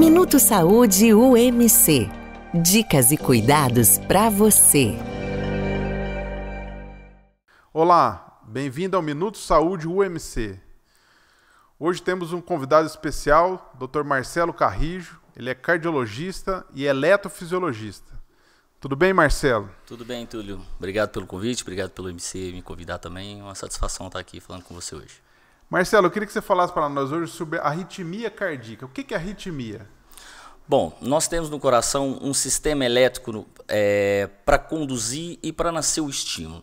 Minuto Saúde UMC. Dicas e cuidados para você. Olá, bem-vindo ao Minuto Saúde UMC. Hoje temos um convidado especial, Dr. Marcelo Carrijo. Ele é cardiologista e eletrofisiologista. Tudo bem, Marcelo? Tudo bem, Túlio. Obrigado pelo convite, obrigado pelo MC me convidar também. É uma satisfação estar aqui falando com você hoje. Marcelo, eu queria que você falasse para nós hoje sobre a arritmia cardíaca. O que é arritmia? Bom, nós temos no coração um sistema elétrico para conduzir e para nascer o estímulo.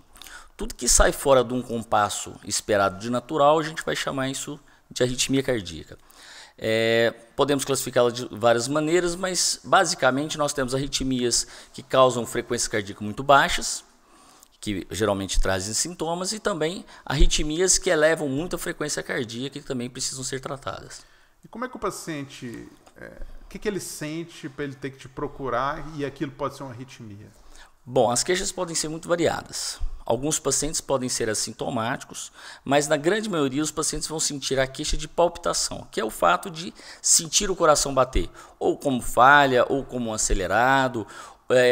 Tudo que sai fora de um compasso esperado de natural, a gente vai chamar isso de arritmia cardíaca. Podemos classificá-la de várias maneiras, mas basicamente nós temos arritmias que causam frequências cardíacas muito baixas, que geralmente trazem sintomas, e também arritmias que elevam muito a frequência cardíaca e que também precisam ser tratadas. E como é que o paciente, o que ele sente para ele ter que te procurar e aquilo pode ser uma arritmia? Bom, as queixas podem ser muito variadas. Alguns pacientes podem ser assintomáticos, mas na grande maioria os pacientes vão sentir a queixa de palpitação, que é o fato de sentir o coração bater, ou como falha, ou como acelerado.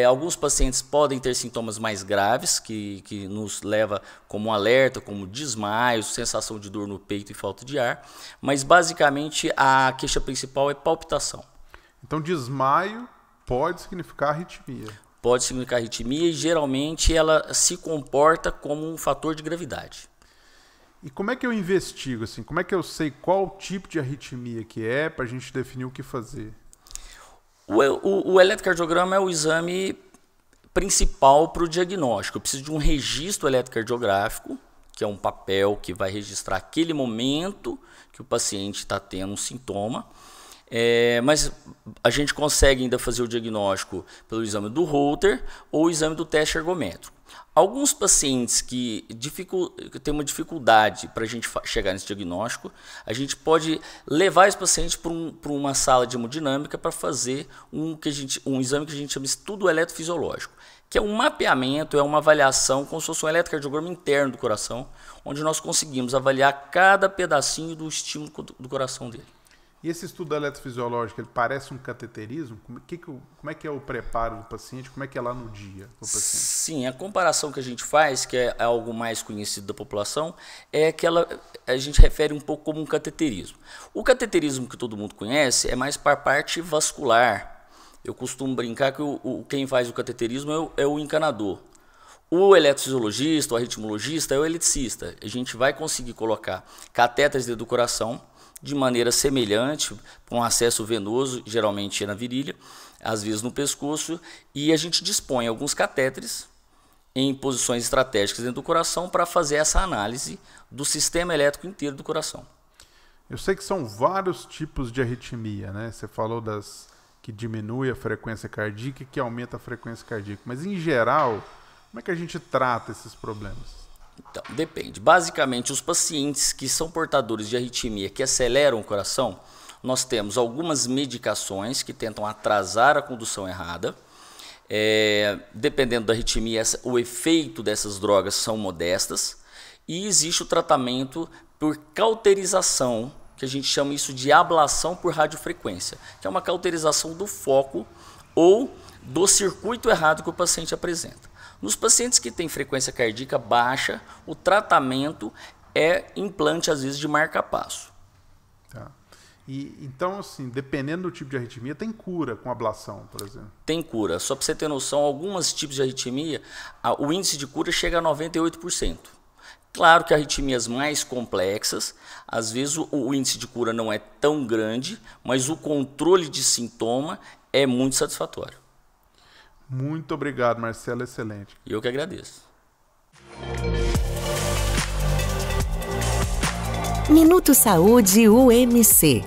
Alguns pacientes podem ter sintomas mais graves, que nos leva como um alerta, como desmaio, sensação de dor no peito e falta de ar, mas basicamente a queixa principal é palpitação. Então desmaio pode significar arritmia. Pode significar arritmia e geralmente ela se comporta como um fator de gravidade. E como é que eu investigo, assim? Como é que eu sei qual tipo de arritmia que é para a gente definir o que fazer? O eletrocardiograma é o exame principal para o diagnóstico. Eu preciso de um registro eletrocardiográfico, que é um papel que vai registrar aquele momento que o paciente está tendo um sintoma. Mas a gente consegue ainda fazer o diagnóstico pelo exame do Holter ou o exame do teste ergométrico. Alguns pacientes que têm uma dificuldade para a gente chegar nesse diagnóstico, a gente pode levar esse paciente para uma sala de hemodinâmica para fazer um exame que a gente chama de estudo eletrofisiológico, que é um mapeamento, é uma avaliação como se fosse um eletrocardiograma interno do coração, onde nós conseguimos avaliar cada pedacinho do estímulo do coração dele. E esse estudo eletrofisiológico, ele parece um cateterismo? Como é que é o preparo do paciente? Como é que é lá no dia do paciente? Sim, a comparação que a gente faz, que é algo mais conhecido da população, é que a gente refere um pouco como um cateterismo. O cateterismo que todo mundo conhece é mais para a parte vascular. Eu costumo brincar que quem faz o cateterismo é o encanador. O eletrofisiologista, o arritmologista é o eletricista. A gente vai conseguir colocar catéteres dentro do coração, de maneira semelhante, com acesso venoso, geralmente na virilha, às vezes no pescoço, e a gente dispõe alguns catéteres em posições estratégicas dentro do coração para fazer essa análise do sistema elétrico inteiro do coração. Eu sei que são vários tipos de arritmia, né? Você falou que diminui a frequência cardíaca e que aumenta a frequência cardíaca, mas em geral, como é que a gente trata esses problemas? Então, depende. Basicamente, os pacientes que são portadores de arritmia que aceleram o coração, nós temos algumas medicações que tentam atrasar a condução errada. Dependendo da arritmia, o efeito dessas drogas são modestas. E existe o tratamento por cauterização, que a gente chama isso de ablação por radiofrequência, que é uma cauterização do foco ou do circuito errado que o paciente apresenta. Nos pacientes que têm frequência cardíaca baixa, o tratamento é implante, às vezes, de marca-passo. Tá. Então, assim, dependendo do tipo de arritmia, tem cura com ablação, por exemplo? Tem cura. Só para você ter noção, alguns tipos de arritmia, o índice de cura chega a 98%. Claro que arritmias mais complexas, às vezes o índice de cura não é tão grande, mas o controle de sintoma é muito satisfatório. Muito obrigado, Marcelo, excelente. Eu que agradeço. Minuto Saúde UMC.